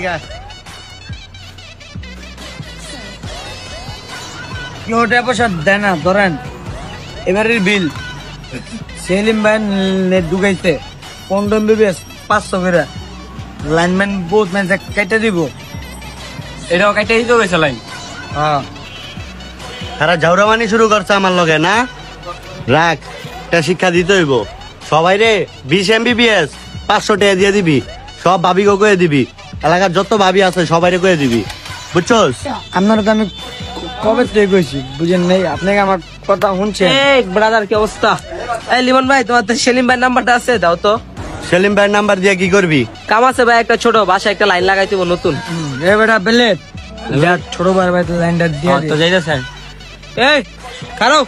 এদিকে কেউ টাকা পয়সা দেয় না ধরেন এবারের বিল সেলিম ভাই ঢুকাইছে 15 MBBS 500 করে লাইনম্যান বহুত মানে কেটে দিব এটাও কাইটা দিতে গেছে লাইন। হ্যাঁ তারা ঝাউরামানি শুরু করছে আমার লগে না রাখ এটা শিক্ষা দিতে হইব সবাই রে 20 MBBS 500 টাকা দিয়ে দিবি সব ভাবিকে কয়ে দিবি এলাকার যত ভাবি আছে সবাই রে কয়ে দিবি বুঝছস আপনারা তো আমি কবে থেকে কইছি বুঝেন নাই আপনাকে আমার কথা শুনছেন এই ব্রাদার কি অবস্থা? এই লিমন ভাই তোমার তো সেলিম ভাই নাম্বারটা আছে দাও তো। সেলিম ভাইয়ের নাম্বার দিয়ে কি করবি কাম আছে ভাই একটা ছোট বাসায় একটা লাইন লাগাই দিব নতুন। এ বেটা বেলেট যা ছোট ভাই ভাই লাইনটা দিয়ে তো যাইতেছেন এই কারো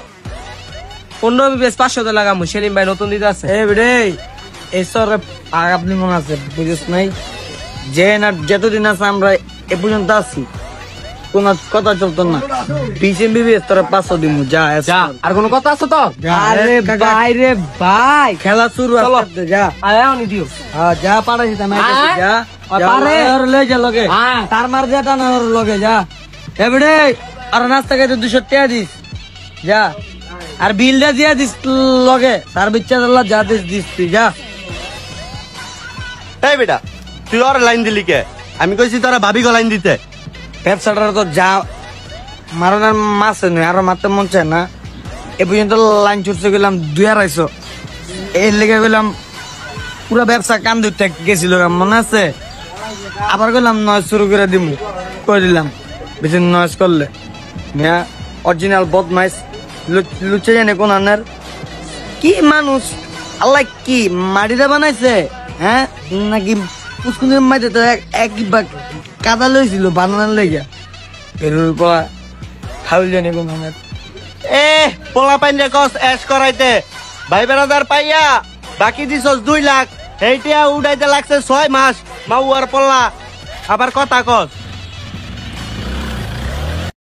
15 MBBS 500 তে লাগামু সেলিম ভাই নতুন দিতে আছে। এ বেটে এই সরে আপনি মনে আছে বুঝিস নাই যে না যতদিন আছে আমরা এ পর্যন্ত আছি কোন কথা চলতো না 20 MBBS তোরা 500 দিমু যা যা আর কোনো কথা আছে তো? আরে ভাই রে ভাই খেলা শুরু আছে যা আয়াও নি দিও। হ্যাঁ যা পারাইছি তুমি যা পারে। আর লে যা লগে হ্যাঁ। তার মার যা টানা ওর লগে যা এবারে আর নাস্তা খাইতে 200 টাকা দিস যা আর বিলটা দিয়া দিস লগে তার বিচ্ছা আল্লাহ যা দিস তুই যা এই বেটা তুই আর লাইন দিলি কে আমি কইছি তোরা ভাবিকে লাইন দিতে ব্যবসাটা তো যা মারনের মাছ নয় আরো মারতে মন চায় না এ পর্যন্ত লাইন ছুটতে গেলাম 2-250 এর লেগে গেলাম পুরো ব্যবসা কান ধরতে গেছিল মনে আছে আবার গেলাম নয় শুরু করে দিব করে দিলাম বেশি নয়েজ করলে মিয়া অরিজিনাল বদমাইশ লুচে জানে কোন আনার কি মানুষ আল্লাহ কি মাটিটা বানাইছে হ্যাঁ নাকি পুষ্কুনের মাঝে তো এক কাদা লইছিল বানানোর লেগে এর উপর খাউল জানে কোন আনার এ পোলা পাইনে কস এস করাইতে ভাই বেড়াদার পাইয়া বাকি দিছস 2 লাখ এইটা উড়াইতে লাগছে 6 মাস মাউয়ার পোলা আবার কথা কস